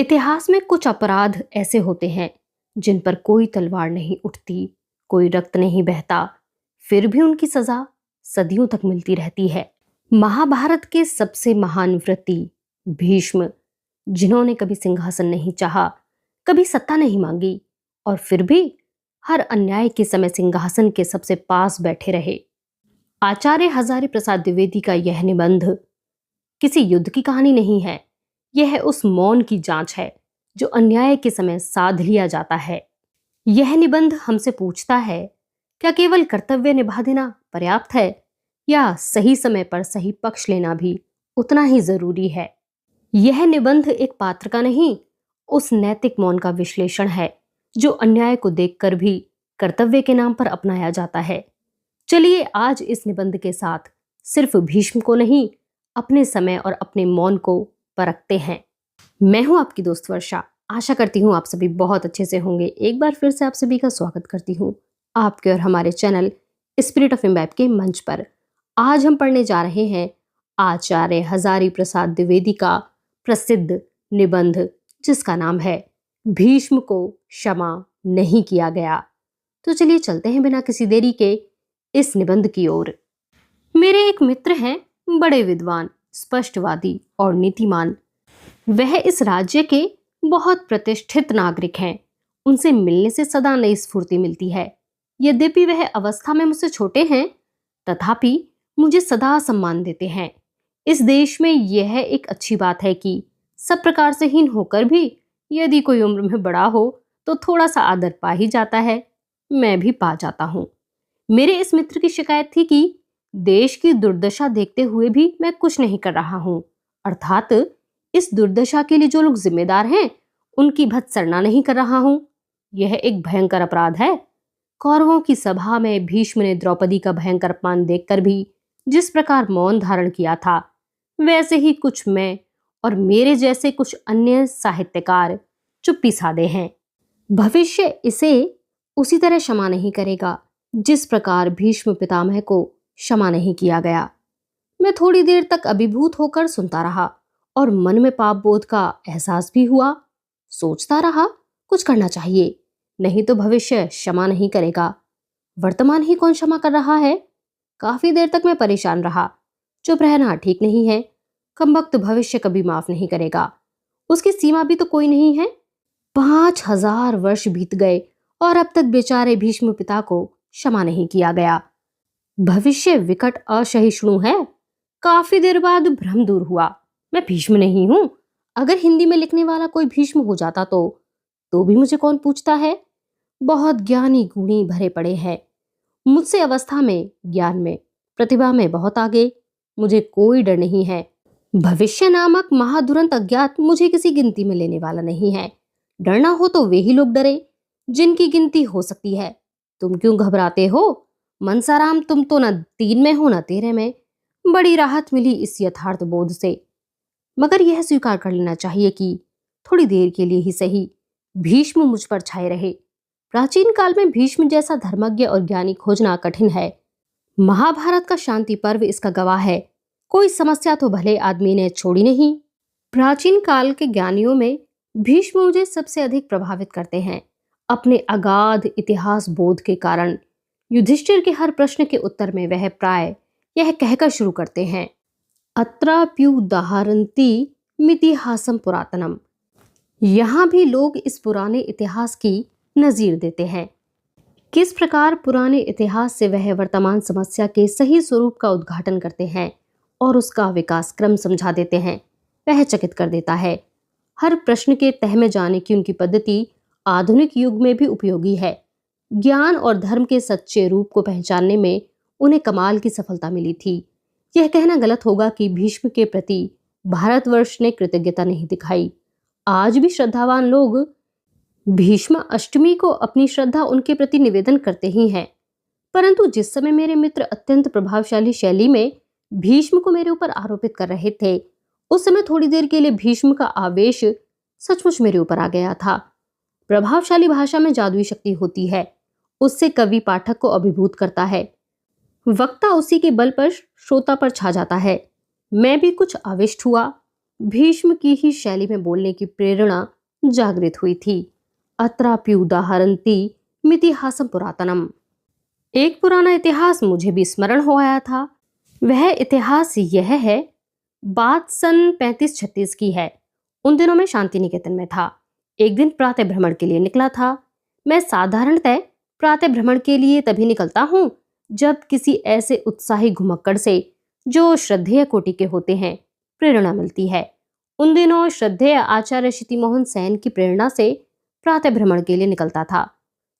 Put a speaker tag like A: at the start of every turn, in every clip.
A: इतिहास में कुछ अपराध ऐसे होते हैं जिन पर कोई तलवार नहीं उठती, कोई रक्त नहीं बहता, फिर भी उनकी सजा सदियों तक मिलती रहती है। महाभारत के सबसे महान व्रती भीष्म, जिन्होंने कभी सिंहासन नहीं चाहा, कभी सत्ता नहीं मांगी और फिर भी हर अन्याय के समय सिंहासन के सबसे पास बैठे रहे। आचार्य हजारी प्रसाद द्विवेदी का यह निबंध किसी युद्ध की कहानी नहीं है, यह उस मौन की जांच है जो अन्याय के समय साध लिया जाता है। यह निबंध हमसे पूछता है, क्या केवल कर्तव्य निभा देना पर्याप्त है या सही समय पर सही पक्ष लेना भी उतना ही जरूरी है। यह निबंध एक पात्र का नहीं, उस नैतिक मौन का विश्लेषण है जो अन्याय को देखकर भी कर्तव्य के नाम पर अपनाया जाता है। चलिए आज इस निबंध के साथ सिर्फ भीष्म को नहीं, अपने समय और अपने मौन को परखते हैं। मैं हूं आपकी दोस्त वर्षा। आशा करती हूं आप सभी बहुत अच्छे से होंगे। एक बार फिर से आप सभी का स्वागत करती हूं आपके और हमारे चैनल स्पिरिट ऑफ इम्बैब के मंच पर। आज हम पढ़ने जा रहे हैं आचार्य हजारी प्रसाद द्विवेदी का प्रसिद्ध निबंध जिसका नाम है भीष्म को क्षमा नहीं किया गया। तो चलिए चलते हैं बिना किसी देरी के इस निबंध की ओर। मेरे एक मित्र हैं, बड़े विद्वान, स्पष्टवादी और नीतिमान। वह इस राज्य के बहुत प्रतिष्ठित नागरिक हैं। उनसे मिलने से सदा नई स्फूर्ति मिलती है। यद्यपि वह अवस्था में मुझसे छोटे हैं, तथापि मुझे सदा सम्मान देते हैं। इस देश में यह एक अच्छी बात है कि सब प्रकार से हीन होकर भी यदि कोई उम्र में बड़ा हो तो थोड़ा सा आदर पा ही जाता है। मैं भी पा जाता हूँ। मेरे इस मित्र की शिकायत थी कि देश की दुर्दशा देखते हुए भी मैं कुछ नहीं कर रहा हूँ, अर्थात इस दुर्दशा के लिए जो लोग जिम्मेदार हैं उनकी भत्सना नहीं कर रहा हूँ। यह एक भयंकर अपराध है। कौरवों की सभा में भीष्म ने द्रौपदी का भयंकर अपमान देखकर भी जिस प्रकार मौन धारण किया था, वैसे ही कुछ मैं और मेरे जैसे कुछ अन्य साहित्यकार चुप्पी साधे हैं। भविष्य इसे उसी तरह क्षमा नहीं करेगा जिस प्रकार भीष्म पितामह को क्षमा नहीं किया गया। मैं थोड़ी देर तक अभिभूत होकर सुनता रहा और मन में पाप बोध का एहसास भी हुआ। सोचता रहा कुछ करना चाहिए, नहीं तो भविष्य क्षमा नहीं करेगा। वर्तमान ही कौन क्षमा कर रहा है? काफी देर तक मैं परेशान रहा। चुप रहना ठीक नहीं है। कमबख्त भविष्य कभी माफ नहीं करेगा। उसकी सीमा भी तो कोई नहीं है। 5000 वर्ष बीत गए और अब तक बेचारे भीष्म पिता को क्षमा नहीं किया गया। भविष्य विकट असहिष्णु है। काफी देर बाद भ्रम दूर हुआ। मैं भीष्म नहीं हूं। अगर हिंदी में लिखने वाला कोई भीष्म हो जाता तो भी मुझे कौन पूछता है। बहुत ज्ञानी गुणी भरे पड़े हैं। मुझसे अवस्था में, ज्ञान में, प्रतिभा में बहुत आगे। मुझे कोई डर नहीं है। भविष्य नामक महादुरंत अज्ञात मुझे किसी गिनती में लेने वाला नहीं है। डरना हो तो वे ही लोग डरे जिनकी गिनती हो सकती है। तुम क्यों घबराते हो? मनसाराम, तुम तो न 3 में हो न 13 में। बड़ी राहत मिली इस यथार्थ बोध से। मगर यह स्वीकार कर लेना चाहिए कि थोड़ी देर के लिए ही सही भीष्म मुझ पर छाए रहे। प्राचीन काल में भीष्म जैसा धर्मज्ञ और ज्ञानी खोजना कठिन है। महाभारत का शांति पर्व इसका गवाह है। कोई समस्या तो भले आदमी ने छोड़ी नहीं। प्राचीन काल के ज्ञानियों में भीष्म मुझे सबसे अधिक प्रभावित करते हैं। अपने अगाध इतिहास बोध के कारण युधिष्ठिर के हर प्रश्न के उत्तर में वह प्राय यह कहकर शुरू करते हैं, अत्राप्युदाहरन्ति मितिहासम पुरातनम। यहाँ भी लोग इस पुराने इतिहास की नजीर देते हैं। किस प्रकार पुराने इतिहास से वह वर्तमान समस्या के सही स्वरूप का उद्घाटन करते हैं और उसका विकास क्रम समझा देते हैं, वह चकित कर देता है। हर प्रश्न के तह में जाने की उनकी पद्धति आधुनिक युग में भी उपयोगी है। ज्ञान और धर्म के सच्चे रूप को पहचानने में उन्हें कमाल की सफलता मिली थी। यह कहना गलत होगा कि भीष्म के प्रति भारतवर्ष ने कृतज्ञता नहीं दिखाई। आज भी श्रद्धावान लोग भीष्म अष्टमी को अपनी श्रद्धा उनके प्रति निवेदन करते ही हैं। परंतु जिस समय मेरे मित्र अत्यंत प्रभावशाली शैली में भीष्म को मेरे ऊपर आरोपित कर रहे थे, उस समय थोड़ी देर के लिए भीष्म का आवेश सचमुच मेरे ऊपर आ गया था। प्रभावशाली भाषा में जादुई शक्ति होती है। उससे कवि पाठक को अभिभूत करता है। वक्ता उसी के बल पर श्रोता पर छा जाता है। मैं भी कुछ आविष्ट हुआ। भीष्म की ही शैली में बोलने की प्रेरणा जागृत हुई थी। अत्रापि उदाहरन्ति मितिहासम पुरातनम। एक पुराना इतिहास मुझे भी स्मरण हो आया था। वह इतिहास यह है, बात सन 35-36 की है। उन दिनों में शांति निकेतन में था। एक दिन प्रातः भ्रमण के लिए निकला था। मैं साधारणतः प्रातः भ्रमण के लिए तभी निकलता हूँ जब किसी ऐसे उत्साही घुमक्कड़ से, जो श्रद्धेय कोटि के होते हैं, प्रेरणा मिलती है। उन दिनों श्रद्धेय आचार्य क्षिति मोहन सेन की प्रेरणा से प्रातः भ्रमण के लिए निकलता था।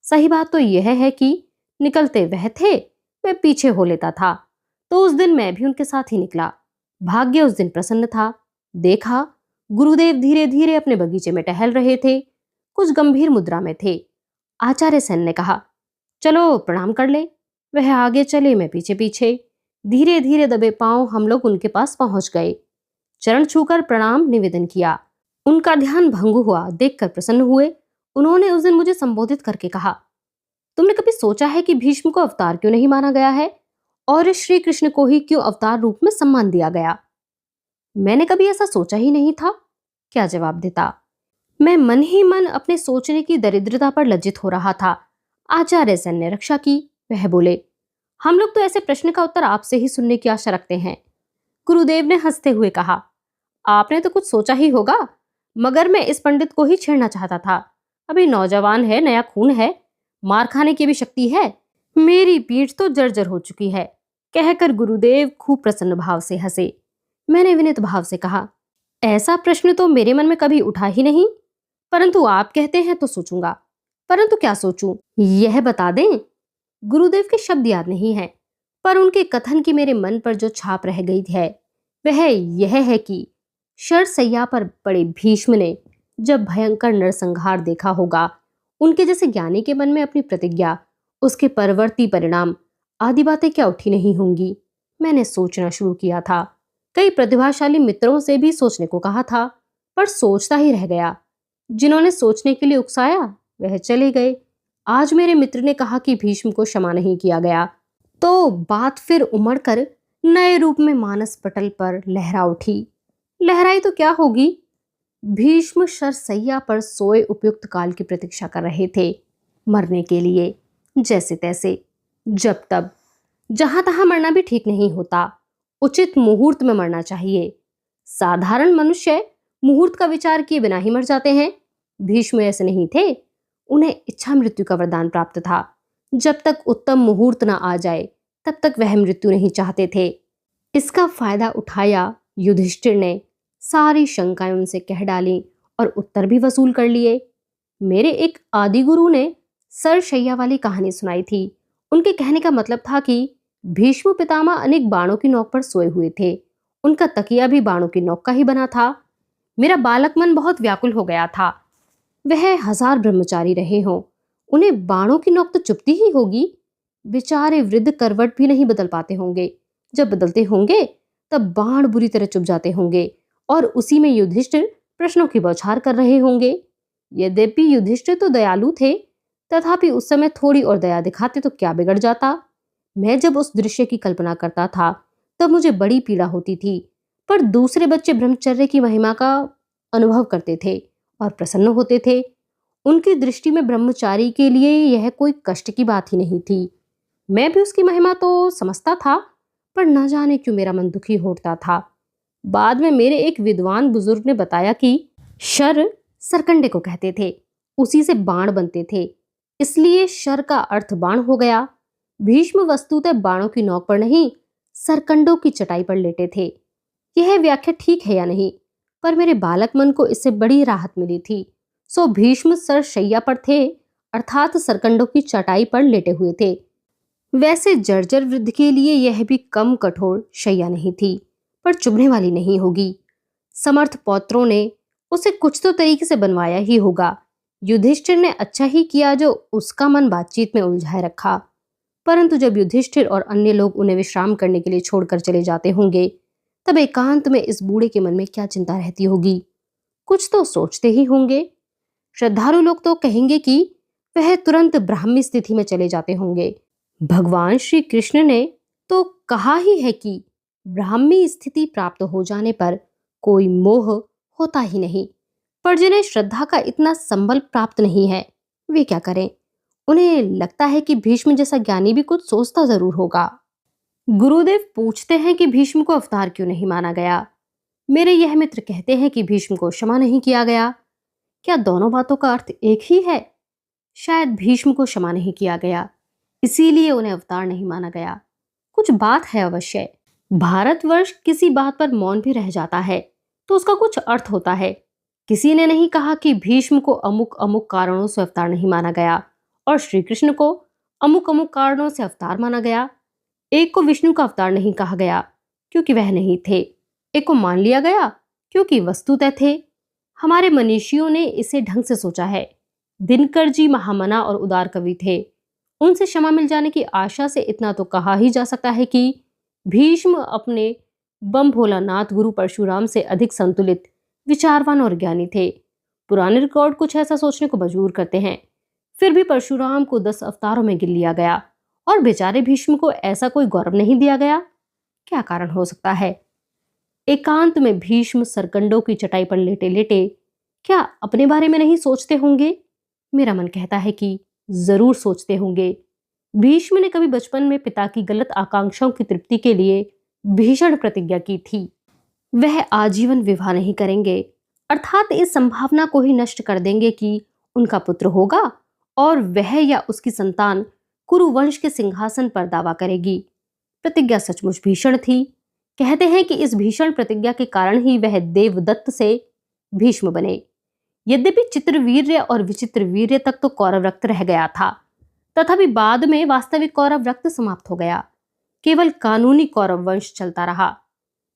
A: सही बात तो यह है कि निकलते वह थे, मैं पीछे हो लेता था। तो उस दिन मैं भी उनके साथ ही निकला। भाग्य उस दिन प्रसन्न था। देखा, गुरुदेव धीरे धीरे अपने बगीचे में टहल रहे थे। कुछ गंभीर मुद्रा में थे। आचार्य सेन ने कहा, चलो प्रणाम कर ले। वह आगे चले, मैं पीछे पीछे। धीरे धीरे दबे पांव हम लोग उनके पास पहुंच गए। चरण छूकर प्रणाम निवेदन किया। उनका ध्यान भंग हुआ देखकर प्रसन्न हुए। उन्होंने उस दिन मुझे संबोधित करके कहा, तुमने कभी सोचा है कि भीष्म को अवतार क्यों नहीं माना गया है और श्री कृष्ण को ही क्यों अवतार रूप में सम्मान दिया गया? मैंने कभी ऐसा सोचा ही नहीं था। क्या जवाब देता? मैं मन ही मन अपने सोचने की दरिद्रता पर लज्जित हो रहा था। आचार्य सेन ने रक्षा की। वह बोले, हम लोग तो ऐसे प्रश्न का उत्तर आपसे ही सुनने की आशा रखते हैं। गुरुदेव ने हंसते हुए कहा, आपने तो कुछ सोचा ही होगा, मगर मैं इस पंडित को ही छेड़ना चाहता था। अभी नौजवान है, नया खून है, मार खाने की भी शक्ति है। मेरी पीठ तो जर्जर हो चुकी है। कहकर गुरुदेव खूब प्रसन्न भाव से हंसे। मैंने विनीत भाव से कहा, ऐसा प्रश्न तो मेरे मन में कभी उठा ही नहीं, परंतु आप कहते हैं तो सोचूंगा। परंतु क्या सोचूं, यह बता दें। गुरुदेव के शब्द याद नहीं है, पर उनके कथन की मेरे मन पर जो छाप रह गई है वह यह है कि शरसैया पर पड़े भीष्म ने जब भयंकर नरसंहार देखा होगा, उनके जैसे ज्ञानी के मन में अपनी प्रतिज्ञा, उसके परवर्ती परिणाम आदि बातें क्या उठी नहीं होंगी। मैंने सोचना शुरू किया था। कई प्रतिभाशाली मित्रों से भी सोचने को कहा था, पर सोचता ही रह गया। जिन्होंने सोचने के लिए उकसाया वह चले गए। आज मेरे मित्र ने कहा कि भीष्म को क्षमा नहीं किया गया, तो बात फिर उमड़कर नए रूप में मानस पटल पर लहरा उठी। लहराई तो क्या होगी, भीष्म शरसैया पर सोए उपयुक्त काल की प्रतीक्षा कर रहे थे, मरने के लिए जैसे तैसे, जब तब। जहां तहां मरना भी ठीक नहीं होता, उचित मुहूर्त में मरना चाहिए। साधारण मनुष्य मुहूर्त का विचार किए बिना ही मर जाते हैं। भीष्म ऐसे नहीं थे। उन्हें इच्छा मृत्यु का वरदान प्राप्त था। जब तक उत्तम मुहूर्त न आ जाए तब तक वह मृत्यु नहीं चाहते थे। इसका फायदा उठाया युधिष्ठिर ने। सारी शंकाएं उनसे कह डाली और उत्तर भी वसूल कर लिए। मेरे एक आदि गुरु ने सरशैया वाली कहानी सुनाई थी। उनके कहने का मतलब था कि भीष्म पितामह अनेक बाणों की नोक पर सोए हुए थे। उनका तकिया भी बाणों की नोक का ही बना था। मेरा बालक मन बहुत व्याकुल हो गया था। वह 1000 ब्रह्मचारी रहे हों, उन्हें बाणों की नोक तो चुभती ही होगी। बेचारे वृद्ध करवट भी नहीं बदल पाते होंगे। जब बदलते होंगे तब बाण बुरी तरह चुभ जाते होंगे और उसी में युधिष्ठिर प्रश्नों की बौछार कर रहे होंगे। यद्यपि युधिष्ठिर तो दयालु थे, तथापि उस समय थोड़ी और दया दिखाते तो क्या बिगड़ जाता। मैं जब उस दृश्य की कल्पना करता था तब मुझे बड़ी पीड़ा होती थी, पर दूसरे बच्चे ब्रह्मचर्य की महिमा का अनुभव करते थे और प्रसन्न होते थे। उनकी दृष्टि में ब्रह्मचारी के लिए यह कोई कष्ट की बात ही नहीं थी। मैं भी उसकी महिमा तो समझता था, पर न जाने क्यों मेरा मन दुखी होता था। बाद में मेरे एक विद्वान बुजुर्ग ने बताया कि शर सरकंडे को कहते थे, उसी से बाण बनते थे, इसलिए शर का अर्थ बाण हो गया। भीष्म वस्तुतः बाणों की नोक पर नहीं, सरकंडों की चटाई पर लेटे थे। यह व्याख्या ठीक है या नहीं, पर मेरे बालक मन को इससे बड़ी राहत मिली थी। सो भीष्म सरशैया पर थे, अर्थात सरकंडों की चटाई पर लेटे हुए थे। वैसे जर्जर वृद्ध के लिए यह भी कम कठोर शैया नहीं थी, पर चुभने वाली नहीं होगी। समर्थ पौत्रों ने उसे कुछ तो तरीके से बनवाया ही होगा। युधिष्ठिर ने अच्छा ही किया जो उसका मन बातचीत में उलझाए रखा। परंतु जब युधिष्ठिर और अन्य लोग उन्हें विश्राम करने के लिए छोड़कर चले जाते होंगे, तब एकांत में इस बूढ़े के मन में क्या चिंता रहती होगी। कुछ तो सोचते ही होंगे। श्रद्धालु लोग तो कहेंगे कि वह तुरंत ब्राह्मी स्थिति में चले जाते होंगे। भगवान श्री कृष्ण ने तो कहा ही है कि ब्राह्मी स्थिति प्राप्त हो जाने पर कोई मोह होता ही नहीं। पर जिन्हें श्रद्धा का इतना संबल प्राप्त नहीं है, वे क्या करें? उन्हें लगता है कि भीष्म जैसा ज्ञानी भी कुछ सोचता जरूर होगा। गुरुदेव पूछते हैं कि भीष्म को अवतार क्यों नहीं माना गया। मेरे यह मित्र कहते हैं कि भीष्म को क्षमा नहीं किया गया। क्या दोनों बातों का अर्थ एक ही है? शायद भीष्म को क्षमा नहीं किया गया, इसीलिए उन्हें अवतार नहीं माना गया। कुछ बात है अवश्य। भारतवर्ष किसी बात पर मौन भी रह जाता है तो उसका कुछ अर्थ होता है। किसी ने नहीं कहा कि भीष्म को अमुक अमुक कारणों से अवतार नहीं माना गया और श्री कृष्ण को अमुक अमुक कारणों से अवतार माना गया। एक को विष्णु का अवतार नहीं कहा गया क्योंकि वह नहीं थे, एक को मान लिया गया क्योंकि वस्तुतः थे। हमारे मनीषियों ने इसे ढंग से सोचा है। दिनकर जी महामना और उदार कवि थे। उनसे क्षमा मिल जाने की आशा से इतना तो कहा ही जा सकता है कि भीष्म अपने बम भोलानाथ गुरु परशुराम से अधिक संतुलित, विचारवान और ज्ञानी थे। पुराने रिकॉर्ड कुछ ऐसा सोचने को मजबूर करते हैं। फिर भी परशुराम को 10 अवतारों में गिन लिया गया और बेचारे भीष्म को ऐसा कोई गौरव नहीं दिया गया। क्या कारण हो सकता है? एकांत में भीष्म सरकंडों की चटाई पर लेटे लेटे क्या अपने बारे में नहीं सोचते होंगे? मेरा मन कहता है कि जरूर सोचते होंगे। भीष्म ने कभी बचपन में पिता की गलत आकांक्षाओं की तृप्ति के लिए भीषण प्रतिज्ञा की थी। वह आजीवन विवाह नहीं करेंगे, अर्थात इस संभावना को ही नष्ट कर देंगे कि उनका पुत्र होगा और वह या उसकी संतान कुरुवंश के सिंहासन पर दावा करेगी। प्रतिज्ञा सचमुच भीषण थी। कहते हैं कि इस भीषण प्रतिज्ञा के कारण ही वह देवदत्त से भीष्म बने। यद्यपि चित्रवीर्य और विचित्रवीर्य तक तो कौरव रक्त रह गया था, तथापि बाद में वास्तविक कौरव रक्त समाप्त हो गया। केवल कानूनी कौरव वंश चलता रहा।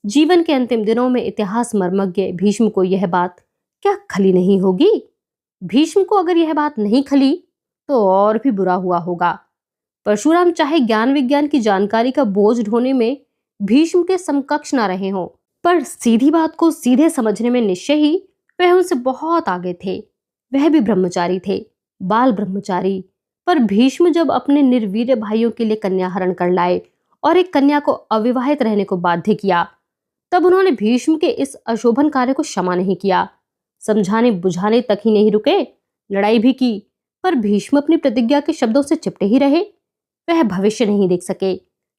A: जीवन के अंतिम दिनों में इतिहास मर्मज्ञ भीष्म को यह बात क्या खली नहीं होगी? भीष्म को अगर यह बात नहीं खली तो और भी बुरा हुआ होगा। परशुराम चाहे ज्ञान विज्ञान की जानकारी का बोझ ढोने में भीष्म के समकक्ष ना रहे हों, पर सीधी बात को सीधे समझने में निश्चय ही वह उनसे बहुत आगे थे। वह भी ब्रह्मचारी थे, बाल ब्रह्मचारी। पर भीष्म जब अपने निर्वीर्य भाइयों के लिए कन्या हरण कर लाए और एक कन्या को अविवाहित रहने को बाध्य किया, तब उन्होंने भीष्म के इस अशोभन कार्य को क्षमा नहीं किया। समझाने बुझाने तक ही नहीं रुके, लड़ाई भी की, पर भीष्म अपनी प्रतिज्ञा के शब्दों से चिपटे ही रहे। वह भविष्य नहीं देख सके,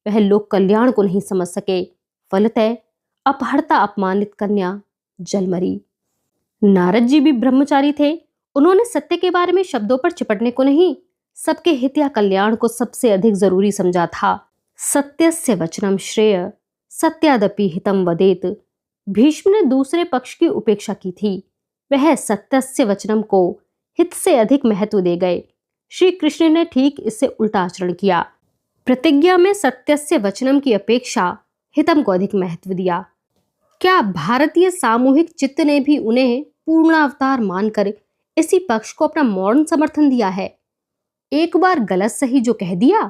A: वह लोक कल्याण को नहीं समझ सके। फलतः अपहर्ता अपमानित कन्या जल मरी। नारद जी भी ब्रह्मचारी थे। उन्होंने सत्य के बारे में शब्दों पर चिपटने को नहीं, सबके हित या कल्याण को सबसे अधिक जरूरी समझा था। सत्यस्य वचनम श्रेय सत्यादपि हितम वदेत। भीष्म ने दूसरे पक्ष की उपेक्षा की थी। वह सत्यस्य वचनम को हित से अधिक महत्व दे गए। श्री कृष्ण ने ठीक इससे उल्टा आचरण किया। प्रतिज्ञा में सत्यस्य वचनम की अपेक्षा हितम को अधिक महत्व दिया। क्या भारतीय सामूहिक चित्त ने भी उन्हें पूर्णावतार मानकर इसी पक्ष को अपना मौन समर्थन दिया है? एक बार गलत सही जो कह दिया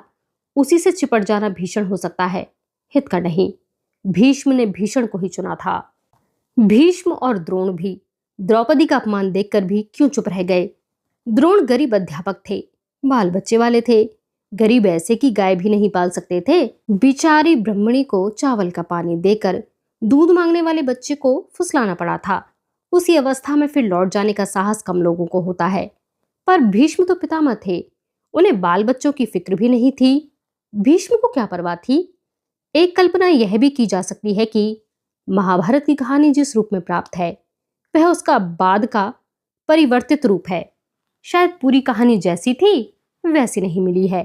A: उसी से चिपट जाना भीषण हो सकता है, हित का नहीं। भीष्म ने भीषण को ही चुना था। भीष्म और द्रोण भी द्रौपदी का अपमान देखकर भी क्यों चुप रह गए? द्रोण गरीब अध्यापक थे, बाल बच्चे वाले थे। गरीब ऐसे की गाय भी नहीं पाल सकते थे। बिचारी ब्रह्मणी को चावल का पानी देकर दूध मांगने वाले बच्चे को फुसलाना पड़ा था। उसी अवस्था में फिर लौट जाने का साहस कम लोगों को होता है। पर भीष्म तो पितामह थे, उन्हें बाल बच्चों की फिक्र भी नहीं थी। भीष्म को क्या परवाह थी? एक कल्पना यह भी की जा सकती है कि महाभारत की कहानी जिस रूप में प्राप्त है वह उसका बाद का परिवर्तित रूप है। शायद पूरी कहानी जैसी थी वैसी नहीं मिली है।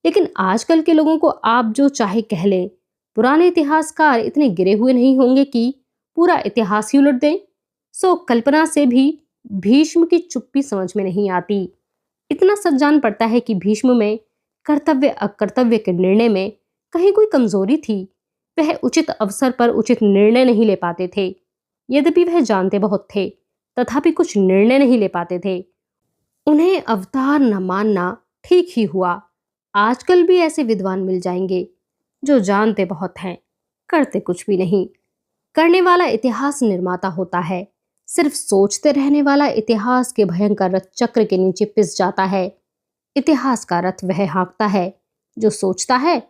A: लेकिन आजकल के लोगों को आप जो चाहे कह लें, पुराने इतिहासकार इतने गिरे हुए नहीं होंगे कि पूरा इतिहास ही उलट दें। सो कल्पना से भी भीष्म की चुप्पी समझ में नहीं आती। इतना सच जान पड़ता है कि भीष्म में कर्तव्य अकर्तव्य के निर्णय में कहीं कोई कमजोरी थी। वह उचित अवसर पर उचित निर्णय नहीं ले पाते थे। यद्यपि वह जानते बहुत थे, तथापि कुछ निर्णय नहीं ले पाते थे। उन्हें अवतार न मानना ठीक ही हुआ। आजकल भी ऐसे विद्वान मिल जाएंगे जो जानते बहुत हैं, करते कुछ भी नहीं। करने वाला इतिहास निर्माता होता है, सिर्फ सोचते रहने वाला इतिहास के भयंकर रथ चक्र के नीचे पिस जाता है। इतिहास का रथ वह हाँकता है जो सोचता है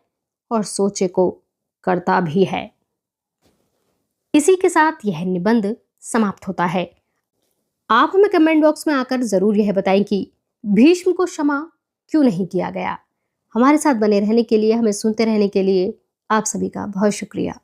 A: और सोचे को करता भी है। इसी के साथ यह निबंध समाप्त होता है। आप हमें कमेंट बॉक्स में आकर जरूर यह बताएं कि भीष्म को क्षमा क्यों नहीं किया गया। हमारे साथ बने रहने के लिए, हमें सुनते रहने के लिए आप सभी का बहुत शुक्रिया।